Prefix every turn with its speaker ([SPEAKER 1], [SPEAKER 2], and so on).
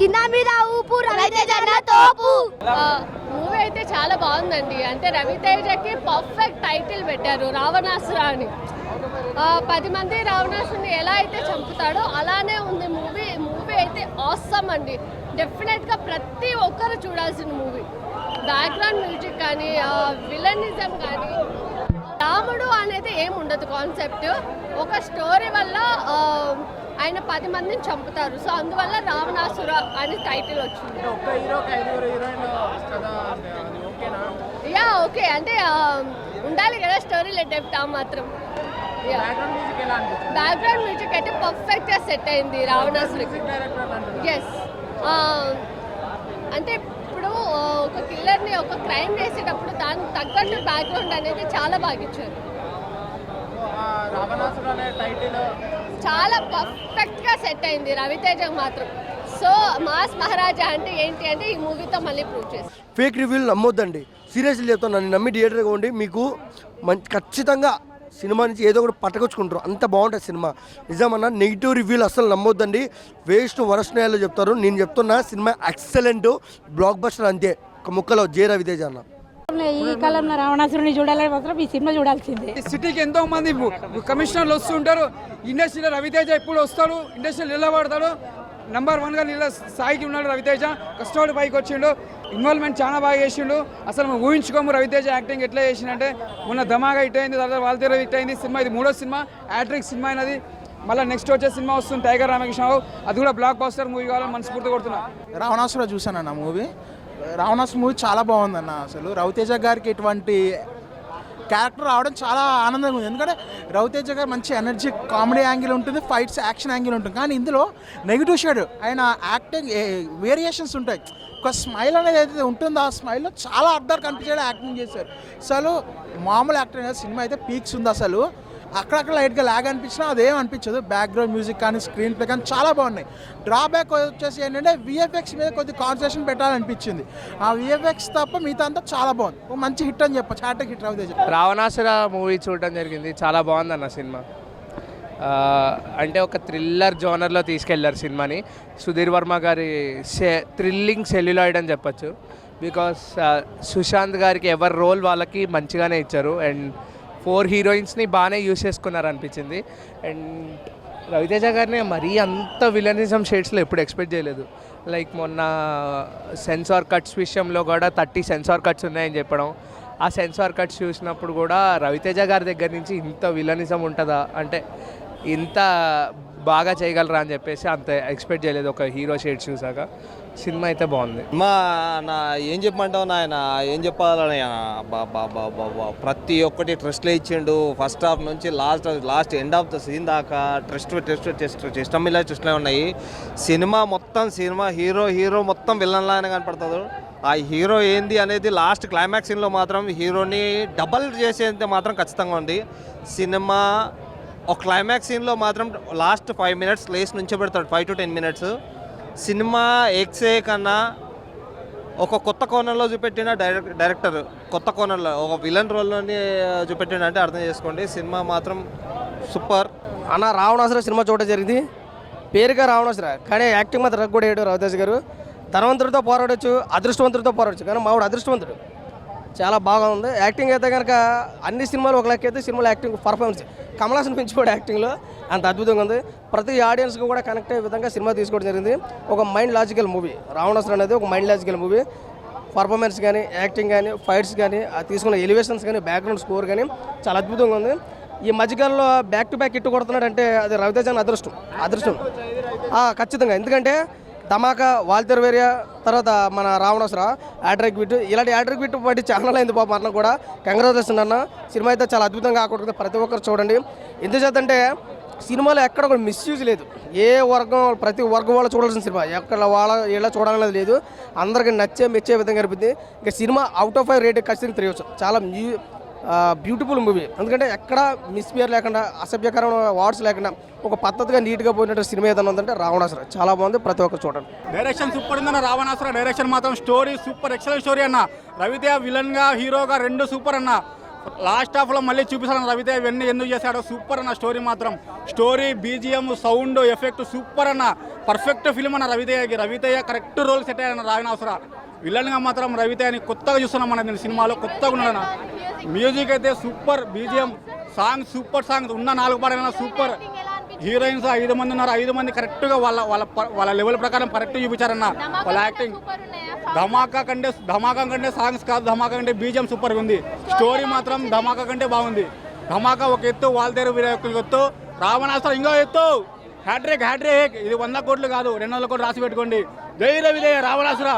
[SPEAKER 1] కింద మీద ఊపు రవితేజ అన్న తోపు.
[SPEAKER 2] మూవీ అయితే చాలా బాగుందండి. అంటే రవితేజకి పర్ఫెక్ట్ టైటిల్ పెట్టారు రావణాసుర అని. 10 మంది రావణాసుని ఎలా అయితే చంపుతాడో అలానే ఉంది మూవీ. మూవీ అయితే ఆసమ్ అండి. డెఫినెట్గా ప్రతి ఒక్కరు చూడాల్సిన మూవీ. బ్యాక్గ్రౌండ్ మ్యూజిక్ కానీ విలనిజం కానీ రాముడు అనేది ఏం ఉండదు కాన్సెప్ట్. ఒక స్టోరీ వల్ల ఆయన 10 మందిని చంపుతారు. సో అందువల్ల రావణాసుర అని టైటిల్ వచ్చింది. యా ఓకే, అంటే ఉండాలి కదా స్టోరీలో డెప్త్ మాత్రం. బ్యాక్గ్రౌండ్ మ్యూజిక్ అయితే పర్ఫెక్ట్ గా సెట్ అయింది రావణాసురకి. ఎస్, అంటే ఇప్పుడు ఒక కిల్లర్ని ఒక క్రైమ్ చేసేటప్పుడు దానికి తగ్గట్టు బ్యాక్గ్రౌండ్ అనేది చాలా బాగా ఇచ్చారు. చాలా పర్ఫెక్ట్ గా సెట్ అయింది రవితేజ మాత్రం. సో మాస్ మహారాజా అంటే ఏంటి అంటే ఈ మూవీతో మళ్ళీ ప్రూవ్ చేస్తారు.
[SPEAKER 3] ఫేక్ రివ్యూలు నమ్మొద్దండి, సీరియస్లీ చెప్తాను. నన్ను నమ్మి థియేటర్గా ఉండి మీకు ఖచ్చితంగా సినిమా నుంచి ఏదో ఒకటి పట్టుకొచ్చుకుంటారు. అంత బాగుంటుంది సినిమా. నిజమన్నా నెగిటివ్ రివ్యూలు అసలు నమ్మొద్దండి. వేస్ట్ వరస్ట్ న్యాయాలు చెప్తారు. నేను చెప్తున్నా సినిమా ఎక్సలెంట్, బ్లాక్ బస్టర్ అంతే. ఒక ముక్కలో జే రవితేజ అన్న.
[SPEAKER 4] ఈ కాలంలో రావణాసురుని చూడాలని మాత్రం ఈ సినిమా చూడాల్సిందే.
[SPEAKER 5] సిటీకి ఎంతో మంది కమిషనర్లు వస్తుంటారు. ఇండస్ట్రీలో రవితేజ ఎప్పుడు వస్తాడు, ఇండస్ట్రీలో నిలబడతాడు. నెంబర్ 1గా నీళ్ళ స్థాయికి ఉన్నాడు రవితేజ. కష్టపడి పైకి వచ్చిండు, ఇన్వాల్వ్మెంట్ చాలా బాగా చేసిండు. అసలు మనం ఊహించుకోము రవితేజ యాక్టింగ్ ఎట్లా చేసిందంటే. మొన్న ధమాగా హిట్ అయింది, తర్వాత వాళ్ళ హిట్ అయింది సినిమా. ఇది 3వ సినిమా, హ్యాట్రిక్ సినిమా అయినది. మళ్ళీ నెక్స్ట్ వచ్చే సినిమా వస్తుంది టైగర్ రామకృష్ణరావు. అది కూడా బ్లాక్ బస్టర్ మూవీ కావాలని మనస్ఫూర్తిగా కొడుతున్నా.
[SPEAKER 6] రావణాసుర చూశానన్న మూవీ. రావణాసుర మూవీ చాలా బాగుందన్న. అసలు రవితేజ గారికి ఇటువంటి క్యారెక్టర్ రావడం చాలా ఆనందంగా ఉంది. ఎందుకంటే రవితేజ గారు మంచి ఎనర్జీ, కామెడీ యాంగిల్ ఉంటుంది, ఫైట్స్ యాక్షన్ యాంగిల్ ఉంటుంది. కానీ ఇందులో నెగిటివ్ షేడ్, ఆయన యాక్టింగ్ వేరియేషన్స్ ఉంటాయి. ఒక స్మైల్ అనేది ఏదైతే ఉంటుందో ఆ స్మైల్లో చాలా అర్థాలు కనిపించేలా యాక్టింగ్ చేశారు. అసలు మామూలు యాక్టింగ్ అనేది సినిమా అయితే పీక్స్ ఉంది. అసలు అక్కడక్కడ లైట్గా లాగ్ అనిపించినా అదేం అనిపించదు. బ్యాక్గ్రౌండ్ మ్యూజిక్ కానీ స్క్రీన్ ప్లే కానీ చాలా బాగున్నాయి. డ్రాబ్యాక్ వచ్చేసి ఏంటంటే విఎఫ్ఎక్స్ మీద కొద్ది కాన్సన్ట్రేషన్ పెట్టాలనిపించింది. ఆ విఎఫ్ఎక్స్ తప్ప మిగతా అంతా చాలా బాగుంది. ఒక మంచి హిట్ అని చెప్పచ్చు, hat-trick hit Raviteja.
[SPEAKER 7] Ravanasura movie చూడడం జరిగింది, చాలా బాగుందన్న సినిమా. అంటే ఒక థ్రిల్లర్ జోనర్లో తీసుకెళ్లారు సినిమాని. సుధీర్ వర్మ గారి థ్రిల్లింగ్ సెల్యులాయిడ్ అని చెప్పచ్చు. బికాస్ సుశాంత్ గారికి ఎవరి రోల్ వాళ్ళకి మంచిగానే ఇచ్చారు. అండ్ 4 హీరోయిన్స్ని బాగానే యూజ్ చేసుకున్నారు అనిపించింది. అండ్ రవితేజ గారిని మరీ అంత విలనిజం షేడ్స్లో ఎప్పుడు ఎక్స్పెక్ట్ చేయలేదు. లైక్ మొన్న సెన్సార్ కట్స్ విషయంలో కూడా 30 సెన్సార్ కట్స్ ఉన్నాయని చెప్పడం, ఆ సెన్సార్ కట్స్ చూసినప్పుడు కూడా రవితేజ గారి దగ్గర నుంచి ఇంత విలనిజం ఉంటుందా, అంటే ఇంత బాగా చేయగలరా అని చెప్పేసి అంత ఎక్స్పెక్ట్ చేయలేదు ఒక హీరో షేడ్స్ చూసాక. సినిమా అయితే బాగుంది.
[SPEAKER 8] నా ఏం చెప్పమంటావు నాయన, ఏం చెప్పాలని ప్రతి ఒక్కటి ట్రెస్ట్లో ఇచ్చిండు. ఫస్ట్ హాఫ్ నుంచి last end of the scene దాకా ట్రెస్ట్లే ఉన్నాయి. సినిమా హీరో మొత్తం విలన్లానే కనపడుతుంది. ఆ హీరో ఏంది అనేది లాస్ట్ క్లైమాక్స్ సీన్లో మాత్రం హీరోని డబల్ చేసేంత మాత్రం ఖచ్చితంగా ఉంది. సినిమా ఒక క్లైమాక్స్ సీన్లో మాత్రం లాస్ట్ 5 మినిట్స్ లేస్ నుంచే పెడతాడు, 5 to 10 మినిట్స్. సినిమా ఎక్సే కన్నా ఒక కొత్త కోణంలో చూపెట్టిన డైరెక్టర్ కొత్త కోణంలో ఒక విలన్ రోల్లోని చూపెట్టినంటే అర్థం చేసుకోండి. సినిమా మాత్రం సూపర్
[SPEAKER 3] అన్న. రావణాసుర సినిమా చూడడం జరిగింది, పేరుగా రావణాసుర, కానీ యాక్టింగ్ మాత్రం రగ్గొడేయడు రవితేజ గారు. ధనవంతుడితో పోరాడచ్చు, అదృష్టవంతుడితో పోరాడచ్చు, కానీ మావాడు అదృష్టవంతుడు. చాలా బాగా ఉంది యాక్టింగ్. అయితే కనుక అన్ని సినిమాలు ఒక లెక్క అయితే సినిమాలో యాక్టింగ్ పర్ఫార్మెన్స్ కమల్ హాసన్ పెంచిపోయాడు యాక్టింగ్లో, అంత అద్భుతంగా ఉంది. ప్రతి ఆడియన్స్కి కూడా కనెక్ట్ అయ్యే విధంగా సినిమా తీసుకోవడం జరిగింది. ఒక మైండ్ లాజికల్ మూవీ రావణాసుర అనేది, ఒక మైండ్ లాజికల్ మూవీ. పర్ఫార్మెన్స్ కానీ, యాక్టింగ్ కానీ, ఫైట్స్ కానీ, తీసుకున్న ఎలివేషన్స్ కానీ, బ్యాక్గ్రౌండ్ స్కోర్ కానీ చాలా అద్భుతంగా ఉంది. ఈ మధ్యకాలంలో బ్యాక్ టు బ్యాక్ హిట్ కొడుతున్నాడంటే అది రవితేజ అదృష్టం ఖచ్చితంగా. ఎందుకంటే ధమాకా, వాల్తెర్ వేరియా, తర్వాత మన రావణాసుర, హ్యాట్రిక్ బిట్, ఇలాంటి హ్యాట్రిక్ బిట్ పట్టి ఛానల్ అయింది పాపం అన్న కూడా. కంగ్రాచులేషన్ అన్న. సినిమా అయితే చాలా అద్భుతంగా ఆకట్టుకుంది, ప్రతి ఒక్కరు చూడండి. ఎందుచేతంటే సినిమాలో ఎక్కడ కూడా మిస్యూజ్ లేదు. ఏ వర్గం, ప్రతి వర్గం వాళ్ళు చూడాల్సిన సినిమా, ఎక్కడ ఇలా చూడాలనేది లేదు. అందరికీ మెచ్చే విధంగా అనిపించింది. ఇంకా సినిమా అవుట్ ఆఫ్ 5 రేట్ ఖచ్చితంగా తెలియచ్చు. చాలా బ్యూటిఫుల్ మూవీ. ఎందుకంటే ఎక్కడ మిస్బిహేవ్ లేకుండా, అసభ్యకరమైన వార్డ్స్ లేకుండా ఒక పద్ధతిగా నీట్గా పోయినట్టు సినిమా ఏదైనా ఉందంటే రావణాసుర. చాలా బాగుంది, ప్రతి ఒక్కరు చూడండి.
[SPEAKER 9] డైరెక్షన్ సూపర్ ఉందన్న. రావణాసుర డైరెక్షన్ మాత్రం స్టోరీ సూపర్, ఎక్సలెంట్ స్టోరీ అన్న. రవితేజ విలన్గా, హీరోగా 2 సూపర్ అన్న. లాస్ట్ హాఫ్లో మళ్ళీ చూపిస్తాను రవితేజ ఇవన్నీ ఎందుకు చేశాడో. సూపర్ అన్న స్టోరీ మాత్రం. Story, BGM, sound effect super అన్న. పర్ఫెక్ట్ ఫిల్మ్ అన్న రవితేజకి. రవితేజ కరెక్ట్ రోల్ సెట్ అయ్యాడు రావణాసుర. విలన్గా మాత్రం రవితేజని కొత్తగా చూస్తున్నాం మన సినిమాలో, కొత్తగా ఉన్నాడు. మ్యూజిక్ అయితే super, BGM song super song, ఉన్న 4 పాటలైనా సూపర్. హీరోయిన్స్ 5 మంది ఉన్నారు, 5 మంది కరెక్ట్గా వాళ్ళ లెవెల్ ప్రకారం కరెక్ట్ చూపించారన్న వాళ్ళ యాక్టింగ్. ధమాకా కంటే సాంగ్స్ కాదు, ధమాకా కంటే బీజిఎం సూపర్గా ఉంది. స్టోరీ మాత్రం ధమాకా కంటే బాగుంది. ధమాకా ఒక ఎత్తు, వాల్తేరు వీరయ్య ఎత్తు, రావణాసుర ఇంకో ఎత్తు. హ్యాట్రిక్ ఇది 100 కోట్లు కాదు, 200 కోట్లు రాసి పెట్టుకోండి. జై రవితేజ రావణాసుర.